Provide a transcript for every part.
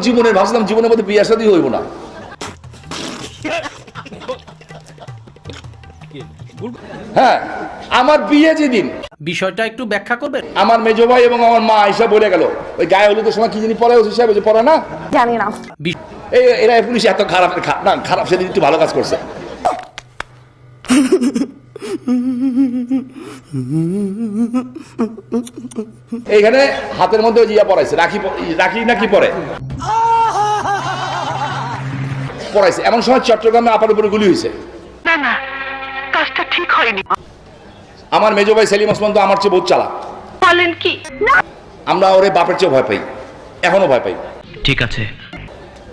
জীবনে ভাবছিলাম জীবনের মধ্যে বিয়ে শাদী হইব না। হ্যাঁ, আমার বিয়ে যেদিন, বিষয়টা একটু ব্যাখ্যা করবেন। আমার মেজো ভাই এবং আমার মা এসে বলে গেল, ওই গায়ে হলুদের সময় কি জানি পরে ওসি সাহেব পড়ে না, জানি না এরা পুলিশ এত খারাপ না, খারাপ সেদিন একটু ভালো কাজ করছে। এইখানে হাতের মধ্যে জিয়া পড়াইছে, রাখি রাখি নাকি পরে পড়াইছে, এমন সময় চট্টগ্রামে আপার উপরে গুলি হয়েছে। না না, কাজটা ঠিক হয়নি। আমার মেজো ভাই সেলিম ওসমান তো আমার চেয়ে বহুত চালাক। বলেন কি? আমরা ওরে বাপের চেয়ে ভয় পাই, এখনো ভয় পাই। ঠিক আছে,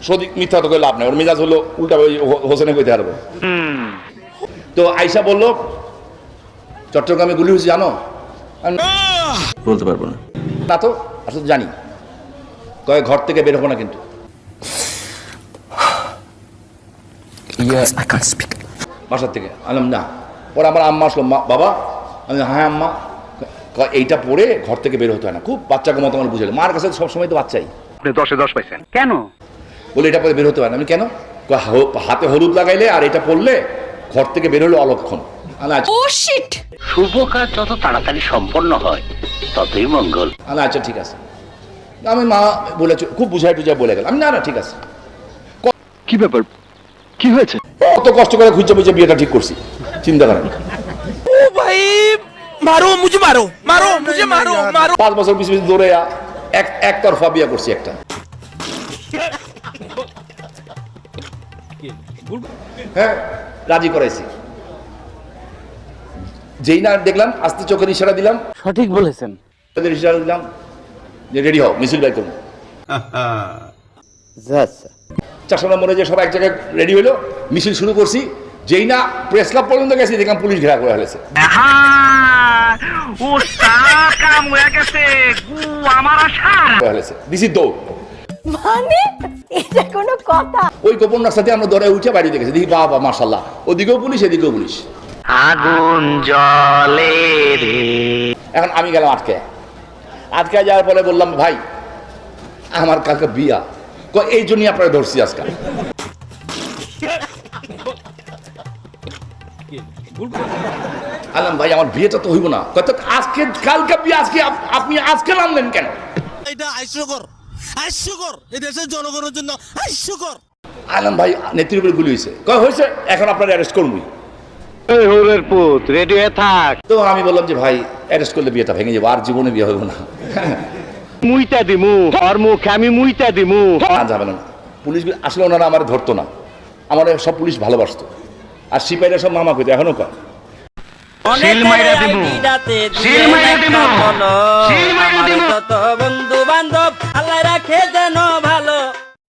সদিক মিথ্যা তো লাভ নাই, ওর মেজাজ হলো উল্টা হোসেনে কইতে পারবো। তো আয়সা বলল চট্টগ্রামে গুলি হয়েছে জানো? বলতে পারবো না। না তো আসলে জানি। কয় ঘর থেকে বের হবো না কিন্তু। বাসার থেকে আলাম না। পরে আমার আম্মা আসলো, বাবা, আমি হ্যাঁ আম্মা, এইটা পরে ঘর থেকে বের হতে হয় না। খুব বাচ্চাকে মতো আমার বুঝালো, মার কাছে সবসময় তো বাচ্চাই। আপনি 10-এ 10 পাইছেন কেন? বলে এটা পরে বের হতে হয় না। আমি কেন? হাতে হলুদ লাগাইলে আর এটা পড়লে ঘর থেকে বের হলে অলক্ষণ। শুভ কাজ যত তাড়াতাড়ি সম্পন্ন হয় ততই মঙ্গল। আচ্ছা ঠিক আছে। আমি মা বলে খুব বুঝাই টুঝাই বলে গেল। আমি না না ঠিক আছে। কি ব্যাপার, কি হয়েছে? কত কষ্ট করে খুঁজে বুঝে বিয়েটা ঠিক করছি, চিন্তা করেন। ও ভাই মারো মুঝে, মারো মারো মুঝে, মারো মারো। 5 বছর পিছু পিছু দৌড়ে একতরফা বিয়ে করছি একটা। হ্যাঁ, রাজি করাইছি। যেই না দেখলাম আস্তে চোখের ইশারা দিলাম, সঠিক বলেছেন, ইশারা দিলাম যে রেডি হও, মিছিল বাই করুন। 400 নম্বরে যে সবাই এক জায়গায় রেডি হলো, মিছিল শুরু করছি। যেই না প্রেস ক্লাব পর্যন্ত গেছি, দেখলাম পুলিশ ঘেরা করে ফেলেছে। দিছি দৌড়। মানে এটা কোনো কথা? ওই গোপন রাস্তাতে আমরা দৌড়ে উঠে বাড়িতে গেছি, দেখি বাবা মাশাআল্লাহ, ওদিকেও পুলিশ এদিকেও পুলিশ। আগুন জ্বলে রে। এখন আমি গেলাম আটকে যাওয়ার পরে বললাম, ভাই আমার কালকে বিয়া, এই জন্যই আপনারা ধরছি আজকাল। আলাম ভাই আমার বিয়েটা তো হইব না। আজকে কালকে বিয়ে, আজকে আপনি আজকে নামলেন কেন? এটা হাস্যকর, হাস্যকর, এই দেশের জনগণের জন্য হাস্যকর। আলাম ভাই নেত্রীর উপরে গুলি হয়েছে, হয়েছে, এখন আপনারা অ্যারেস্ট করবি। এই হোরের পুত রেডি হয়ে থাক। তো আমি বললাম যে ভাই অ্যারেস্ট করলে বিয়েটা ভেঙে যাবো, আর জীবনে বিয়ে হইব না। মুইতা দিমু আর মুখ আমি মুইতা দিমু। যাবে না, পুলিশ আসলে ওনারা আমার ধরতো না, আমার সব পুলিশ ভালোবাসতো। আর সিপাহীরা সব মামা কইতো, এখনো কয় বন্ধু বান্ধব আল্লাহ রাখে যেন